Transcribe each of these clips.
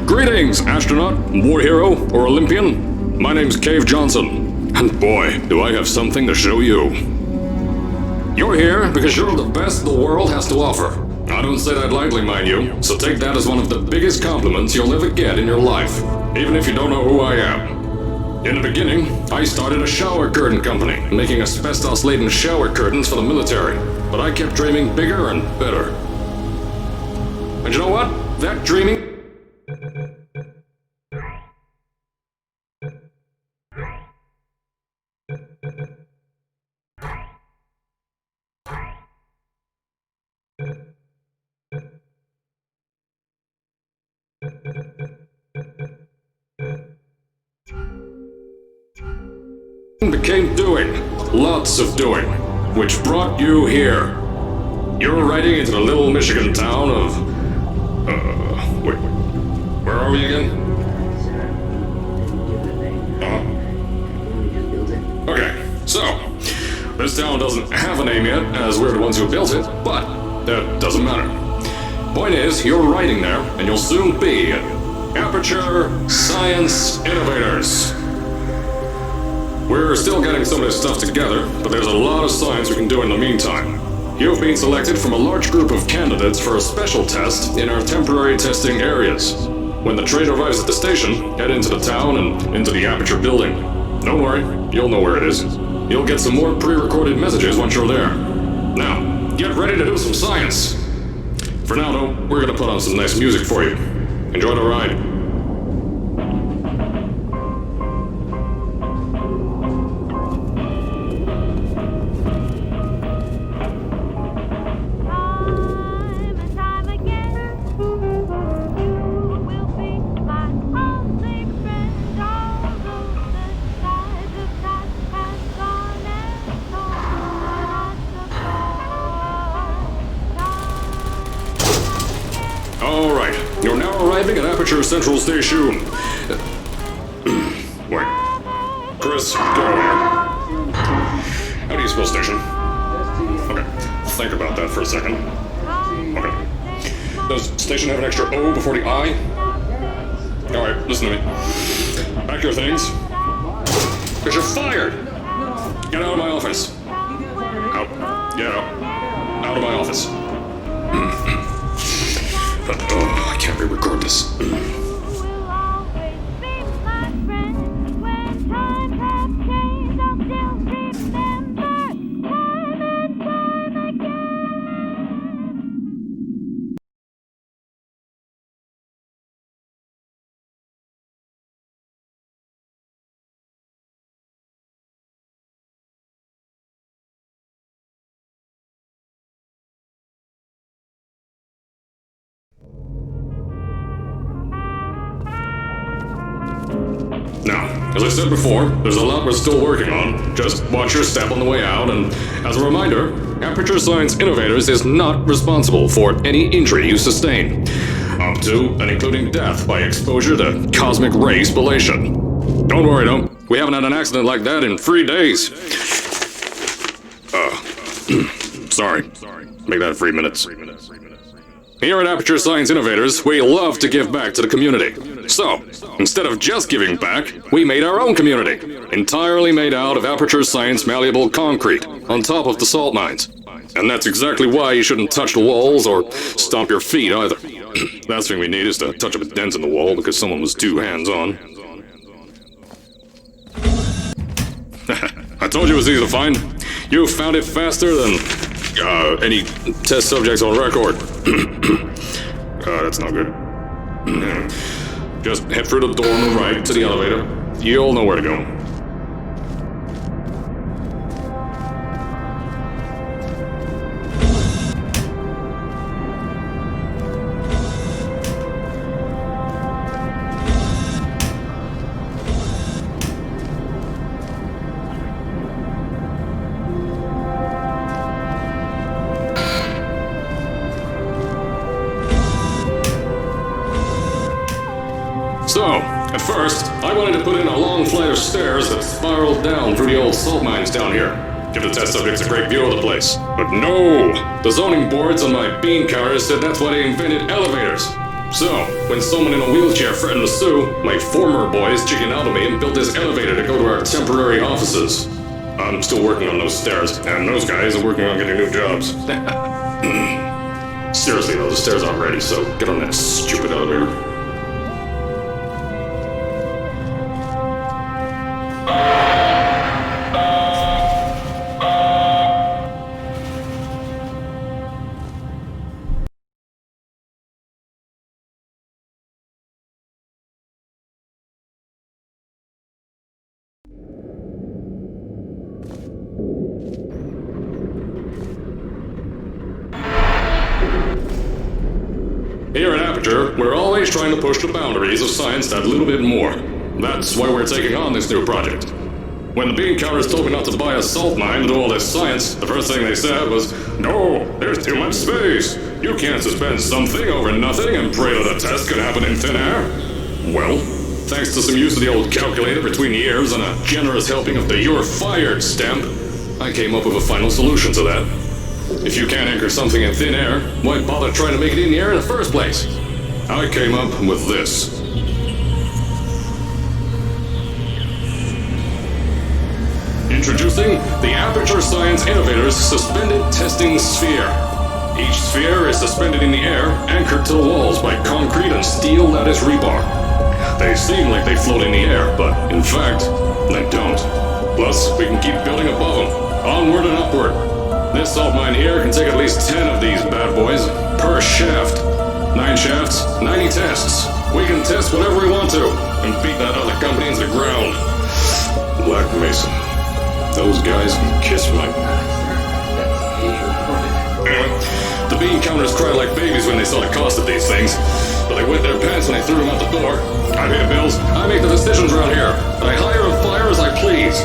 Greetings, astronaut, war hero, or Olympian. My name's Cave Johnson, and boy, do I have something to show you. You're here because you're the best the world has to offer. I don't say that lightly, mind you, so take that as one of the biggest compliments you'll ever get in your life, even if you don't know who I am. In the beginning, I started a shower curtain company, making asbestos-laden shower curtains for the military, but I kept dreaming bigger and better. And you know what? That dreaming became doing. Lots of doing. Which brought you here. You're riding into the little Michigan town of... wait. Where are we again? Okay, so... this town doesn't have a name yet, as we're the ones who built it, but that doesn't matter. Point is, you're riding there, and you'll soon be at Aperture Science Innovators. We're still getting some of this stuff together, but there's a lot of science we can do in the meantime. You've been selected from a large group of candidates for a special test in our temporary testing areas. When the train arrives at the station, head into the town and into the Aperture building. Don't worry, you'll know where it is. You'll get some more pre-recorded messages once you're there. Now, get ready to do some science. For now, though, we're gonna put on some nice music for you. Enjoy the ride. Alright, you're now arriving at Aperture Central Station. Wait. Chris, get over here. How do you spell station? Okay, think about that for a second. Okay. Does station have an extra O before the I? Alright, listen to me. Pack your things. Because you're fired! Get out of my office. Out. Get out. Out of my office. I can't re-record this. Now, as I said before, there's a lot we're still working on. Just watch your step on the way out, and as a reminder, Aperture Science Innovators is not responsible for any injury you sustain, up to and including death by exposure to cosmic ray spallation. Don't worry, though. We haven't had an accident like that in 3 days. Sorry. Make that 3 minutes. Here at Aperture Science Innovators, we love to give back to the community. So, instead of just giving back, we made our own community, entirely made out of Aperture Science malleable concrete, on top of the salt mines. And that's exactly why you shouldn't touch the walls or stomp your feet either. Last thing we need is to touch up a dent in the wall because someone was too hands-on. I told you it was easy to find. You found it faster than any test subjects on record. That's not good. Just head through the door on the right to the elevator. You'll know where to go. So, at first, I wanted to put in a long flight of stairs that spiraled down through the old salt mines down here. Give the test subjects a great view of the place. But no! The zoning boards on my bean counters said that's why they invented elevators. So, when someone in a wheelchair threatened to sue, my former boys chickened out of me and built this elevator to go to our temporary offices. I'm still working on those stairs, and those guys are working on getting new jobs. Seriously though, the stairs aren't ready, so get on that stupid elevator. Here at Aperture, we're always trying to push the boundaries of science that little bit more. That's why we're taking on this new project. When the bean counters told me not to buy a salt mine to do all this science, the first thing they said was, "No, there's too much space. You can't suspend something over nothing and pray that a test could happen in thin air." Well, thanks to some use of the old calculator between the ears and a generous helping of the "you're fired" stamp, I came up with a final solution to that. If you can't anchor something in thin air, why bother trying to make it in the air in the first place? I came up with this. Introducing the Aperture Science Innovators Suspended Testing Sphere. Each sphere is suspended in the air, anchored to the walls by concrete and steel lattice rebar. They seem like they float in the air, but in fact, they don't. Plus, we can keep building above them, onward and upward. This salt mine here can take at least 10 of these bad boys per shaft. 9 shafts, 90 tests. We can test whatever we want to and beat that other company into the ground. Black Mesa. Those guys can kiss my... Anyway, the bean counters cried like babies when they saw the cost of these things, but they wet their pants when I threw them out the door. I pay the bills, I make the decisions around here, and I hire and fire as I please.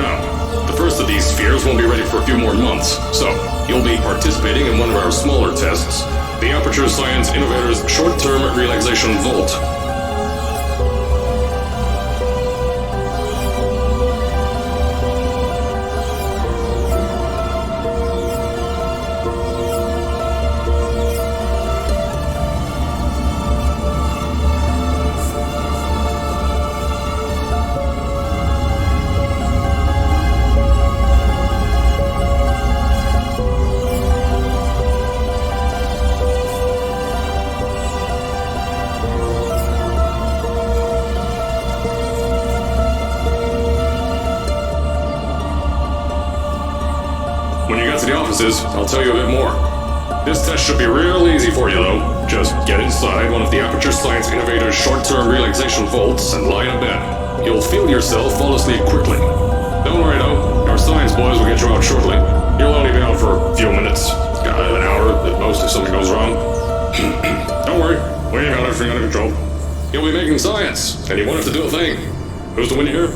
Now, the first of these spheres won't be ready for a few more months, so you'll be participating in one of our smaller tests, the Aperture Science Innovators Short-Term Relaxation Vault. When you get to the offices, I'll tell you a bit more. This test should be real easy for you, though. Just get inside one of the Aperture Science Innovators short-term relaxation vaults and lie in a bed. You'll feel yourself fall asleep quickly. Don't worry, though. Our science boys will get you out shortly. You'll only be out for a few minutes. An hour at most if something goes wrong. Don't worry. We ain't got everything under control. You'll be making science, and you won't have to do a thing. Who's the winner here?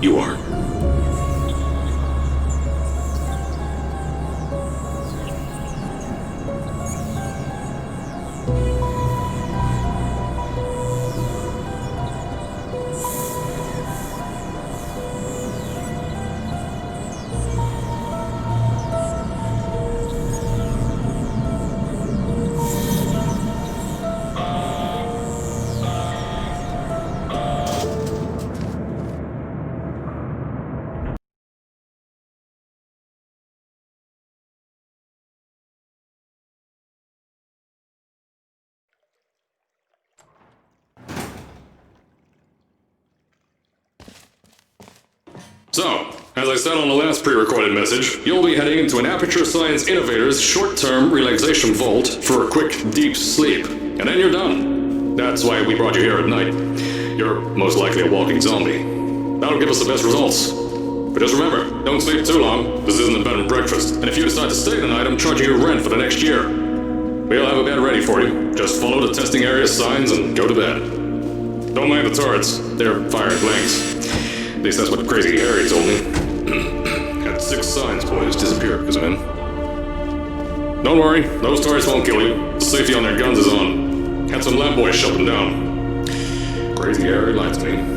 You are. So, as I said on the last pre-recorded message, you'll be heading into an Aperture Science Innovators short-term relaxation vault for a quick, deep sleep. And then you're done. That's why we brought you here at night. You're most likely a walking zombie. That'll give us the best results. But just remember, don't sleep too long. This isn't a bed and breakfast. And if you decide to stay the night, I'm charging you rent for the next year. We'll have a bed ready for you. Just follow the testing area signs and go to bed. Don't mind the turrets. They're firing blanks. At least that's what Crazy Harry told me. Had 6 science boys disappear because of him. Don't worry, those turrets won't kill you. The safety on their guns is on. Had some lab boys shut them down. Crazy Harry lied to me.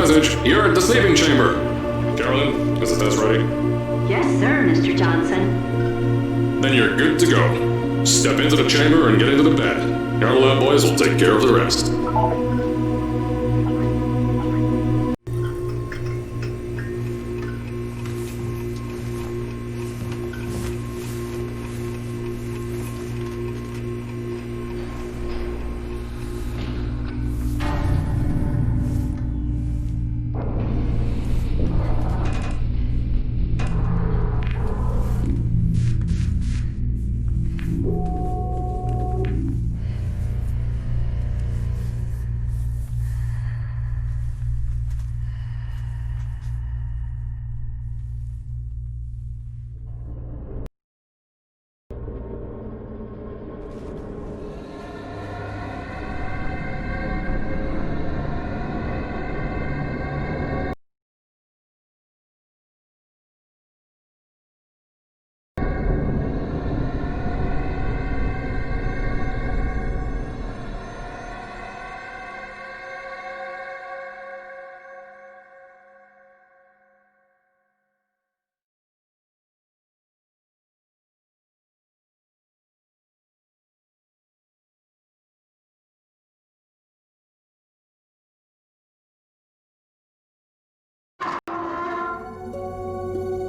message. You're at the sleeping chamber. Carolyn, is the test ready? Yes, sir, Mr. Johnson. Then you're good to go. Step into the chamber and get into the bed. Our lab boys will take care of the rest.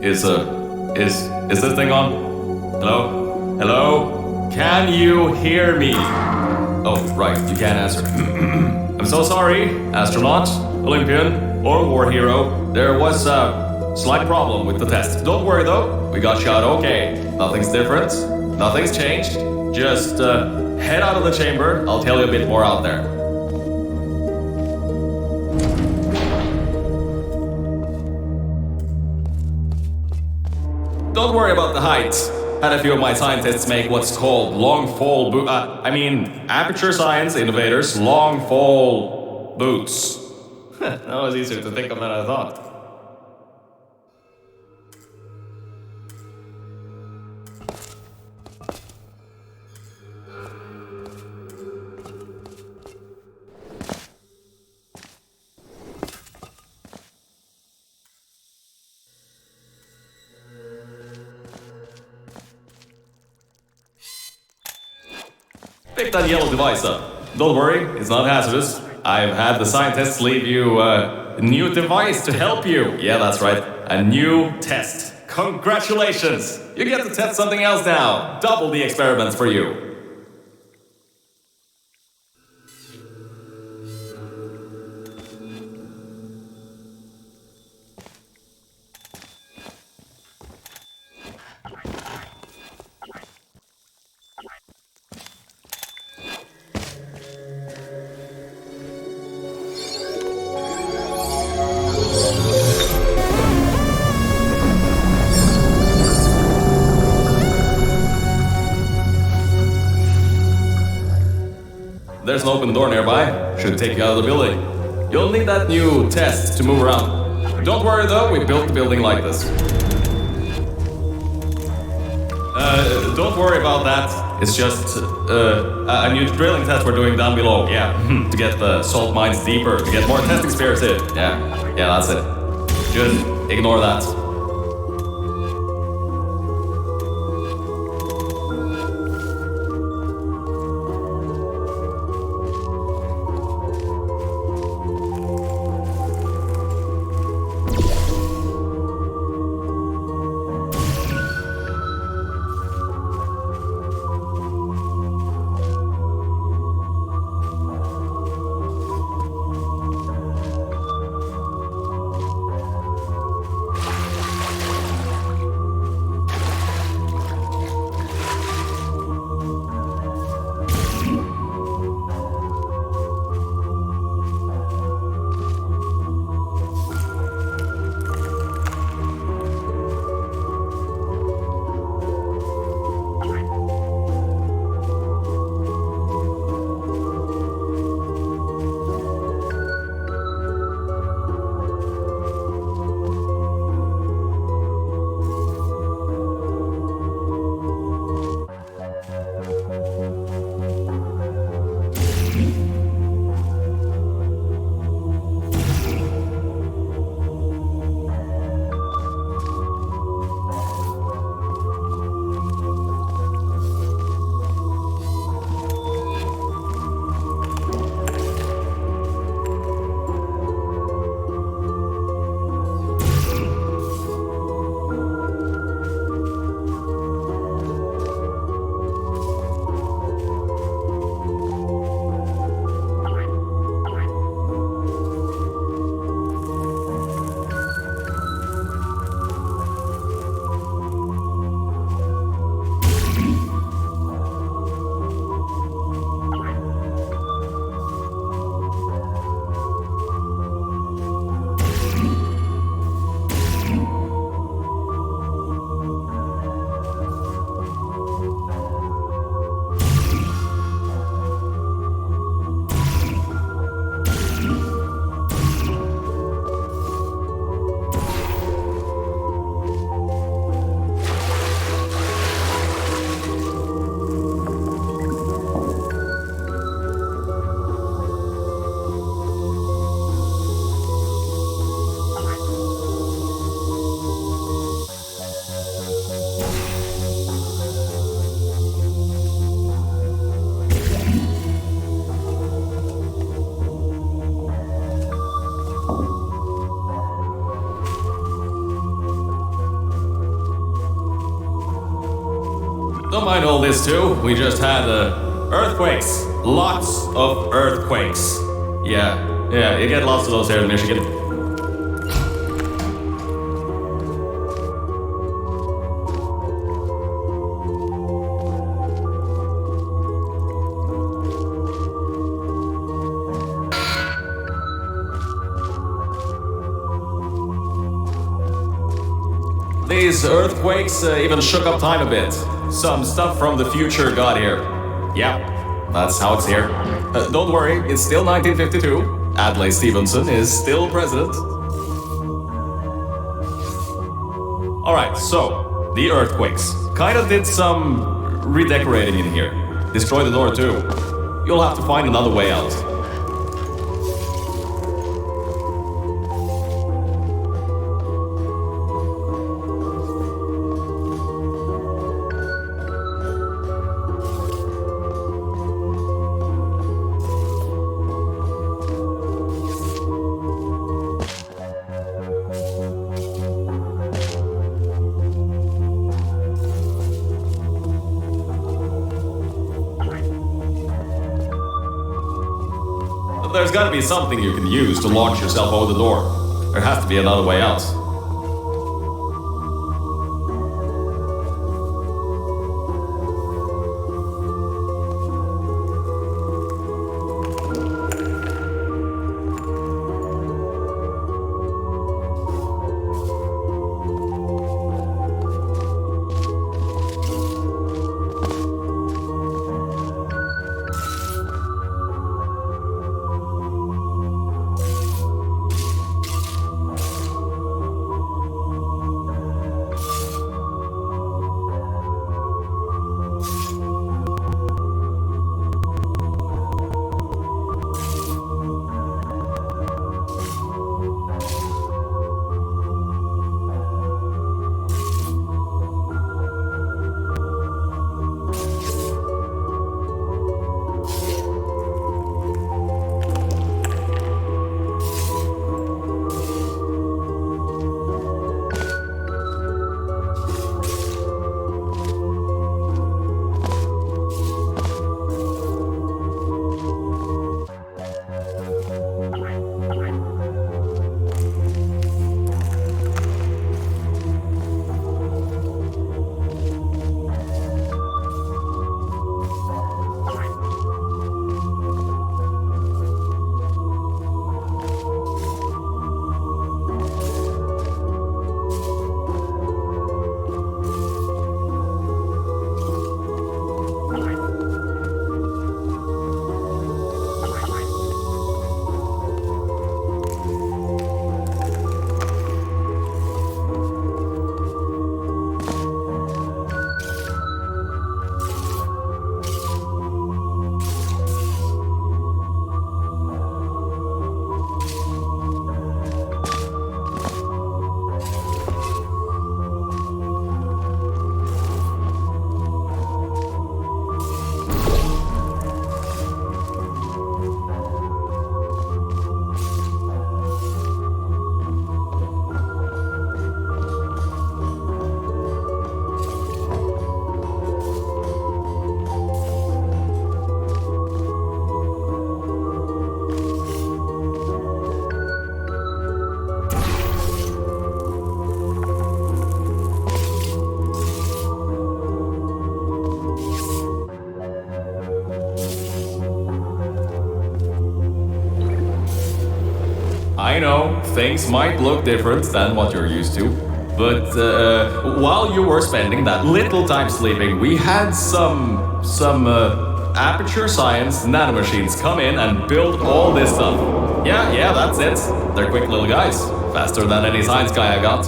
Is this thing on? Hello? Hello? Can you hear me? Oh, right, you can't answer. I'm so sorry, astronaut, Olympian, or war hero. There was a slight problem with the test. Don't worry though, we got shot okay. Nothing's different, nothing's changed. Just head out of the chamber, I'll tell you a bit more out there. Don't worry about the height. Had a few of my scientists make what's called long fall aperture science innovators long fall boots. That was easier to think of than I thought. Pick that yellow device up. Don't worry, it's not hazardous. I've had the scientists leave you a new device to help you. Yeah, that's right. A new test. Congratulations! You get to test something else now. Double the experiments for you. There's an open door nearby. Should take you out of the building. You'll need that new test to move around. Don't worry though, we built the building like this. Don't worry about that. It's just a new drilling test we're doing down below. Yeah, to get the salt mines deeper, to get more testing spares in. Yeah, that's it. Just ignore that. Don't mind all this too. We just had earthquakes. Lots of earthquakes. Yeah, you get lots of those here in Michigan. These earthquakes even shook up time a bit. Some stuff from the future got here. Yeah, that's how it's here. Don't worry, it's still 1952. Adlai Stevenson is still president. Alright, so, the earthquakes. Kinda did some redecorating in here. Destroyed the door too. You'll have to find another way out. There's gotta be something you can use to launch yourself over the door. There has to be another way out. I know, things might look different than what you're used to, but while you were spending that little time sleeping, we had some Aperture Science nanomachines come in and build all this stuff. Yeah, that's it. They're quick little guys. Faster than any science guy I got.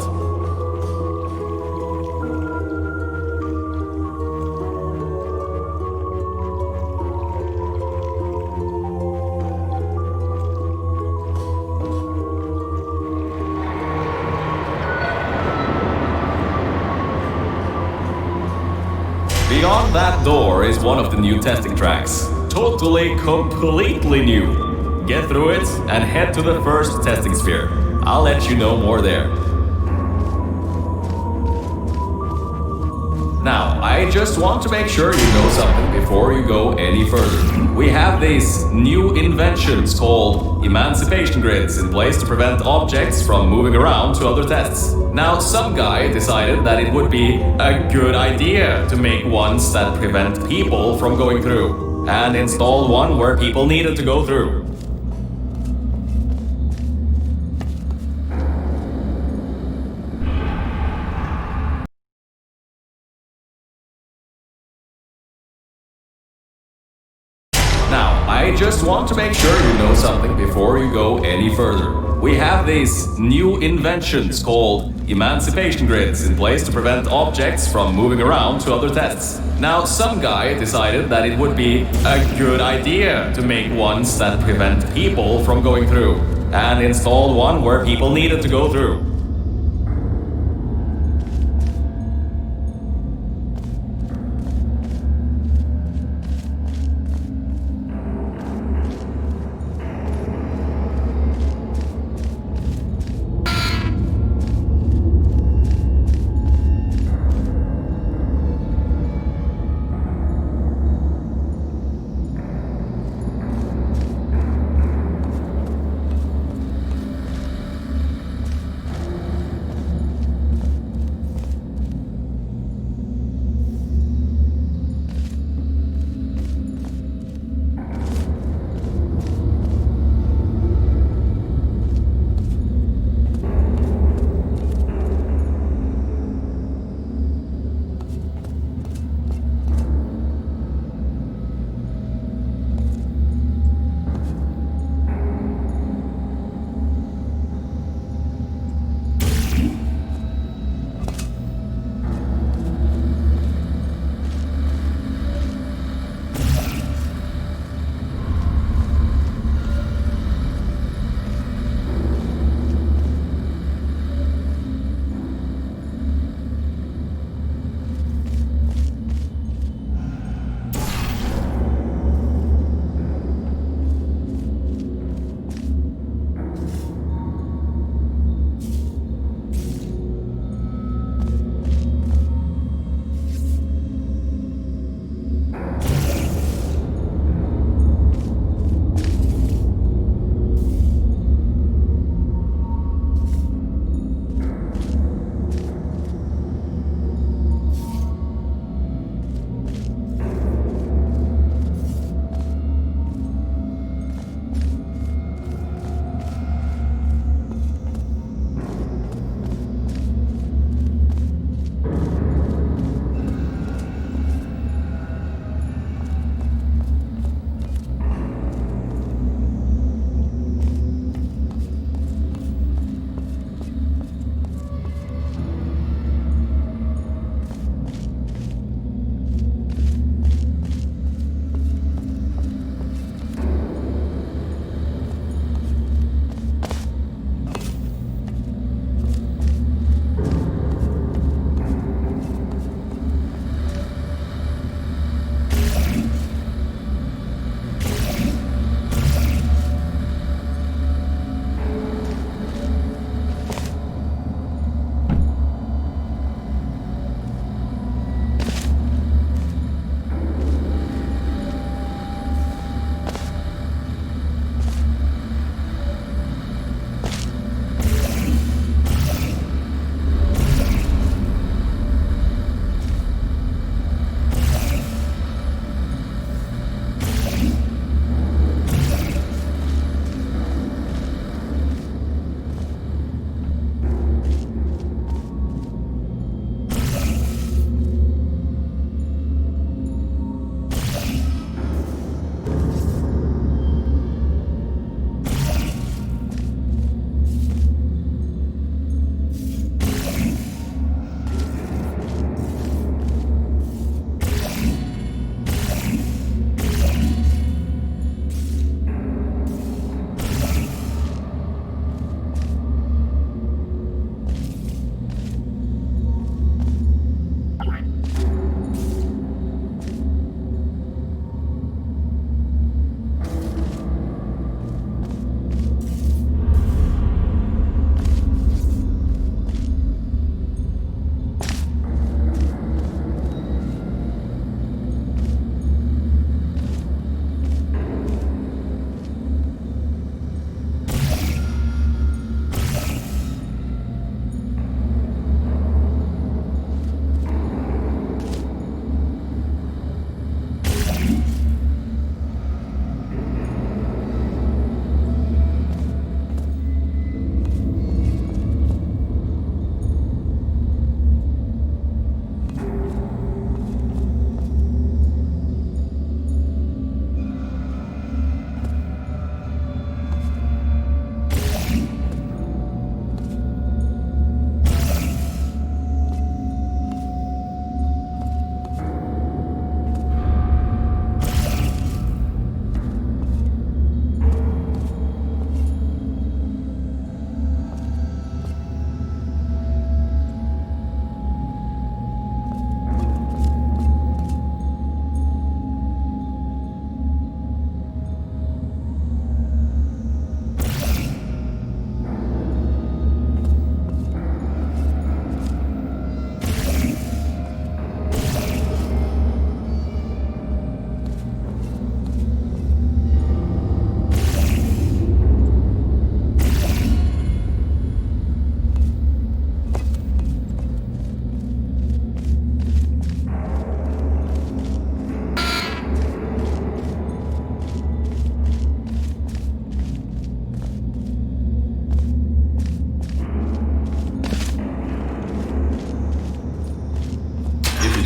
Beyond that door is one of the new testing tracks. Totally, completely new. Get through it and head to the first testing sphere. I'll let you know more there. Now, I just want to make sure you know something before you go any further. We have these new inventions called emancipation grids in place to prevent objects from moving around to other tests. Now, some guy decided that it would be a good idea to make ones that prevent people from going through, and installed one where people needed to go through. Now, I just want to make sure you know something before you go any further. We have these new inventions called emancipation grids in place to prevent objects from moving around to other tests. Now, some guy decided that it would be a good idea to make ones that prevent people from going through, and installed one where people needed to go through.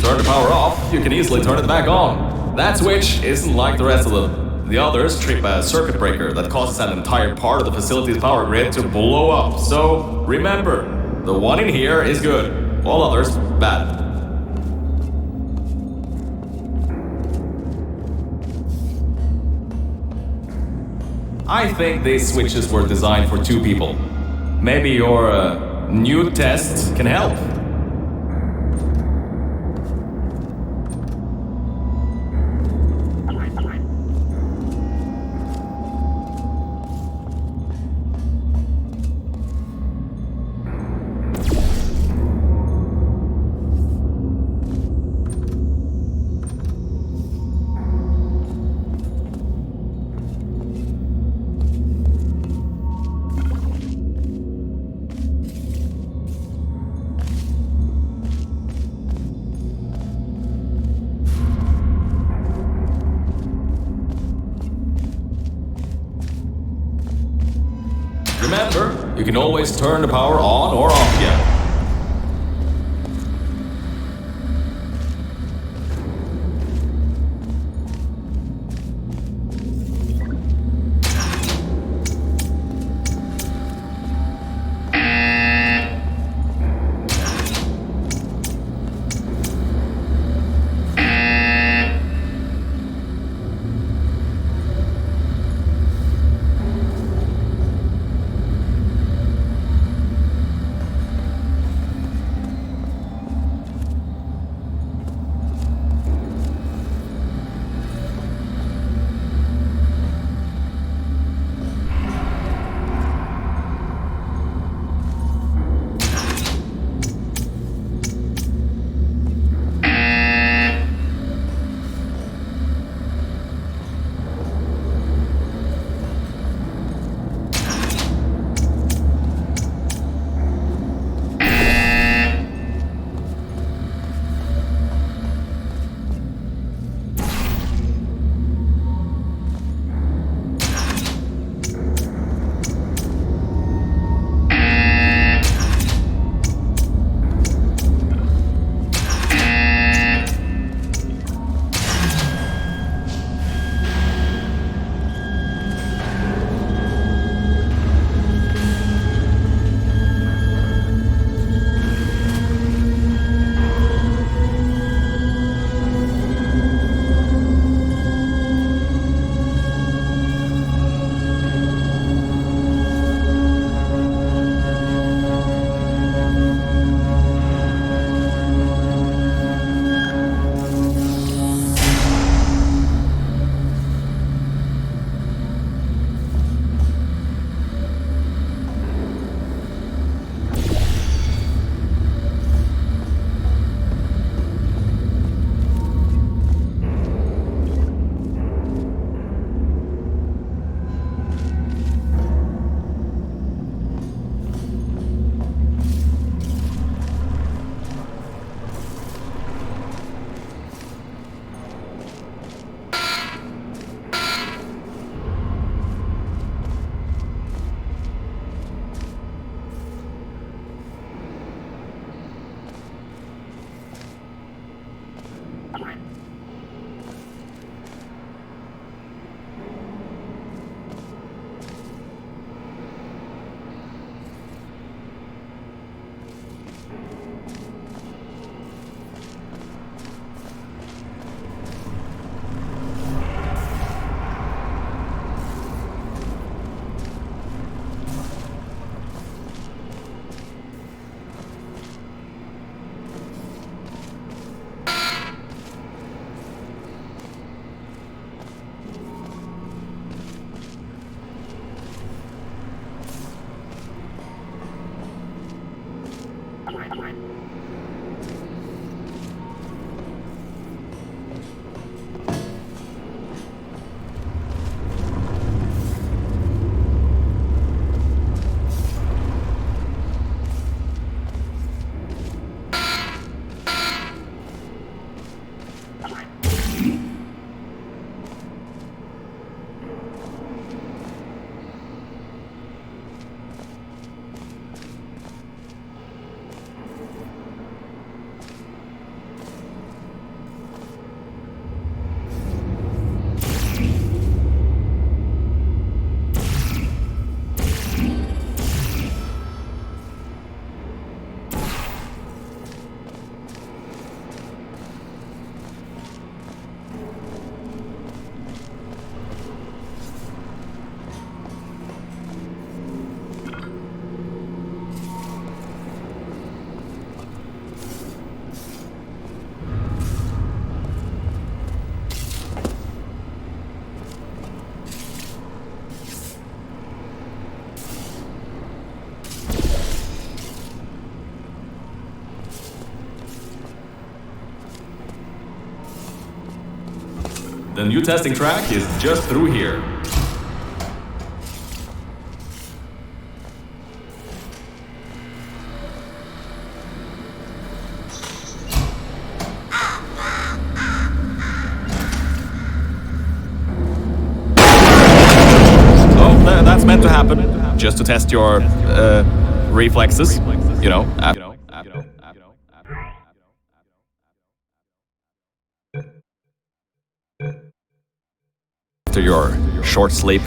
turn the power off, you can easily turn it back on. That switch isn't like the rest of them. The others trip a circuit breaker that causes an entire part of the facility's power grid to blow up. So remember, the one in here is good, all others bad. I think these switches were designed for 2 people. Maybe your new test can help. Remember, you can always turn the power on or off again. The new testing track is just through here. That's meant to happen, just to test your reflexes, you know. After your short sleep.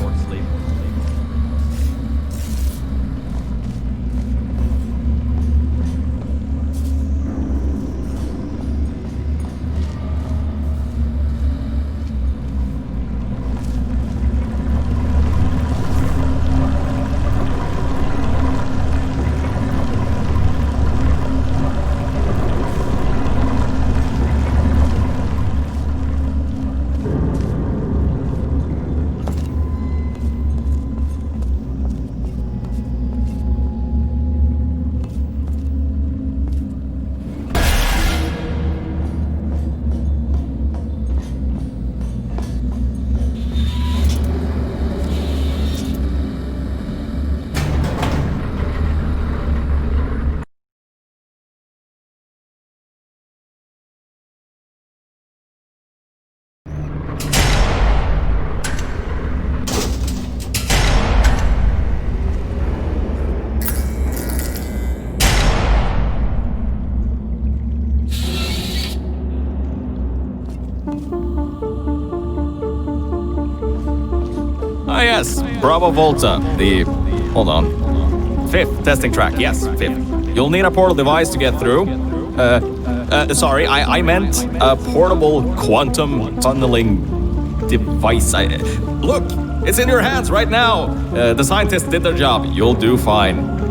Ah yes, Bravo Volta, hold on. 5th testing track, yes, 5th. You'll need a portal device to get through. Sorry, I meant a portable quantum tunneling device. Look, it's in your hands right now. The scientists did their job. You'll do fine.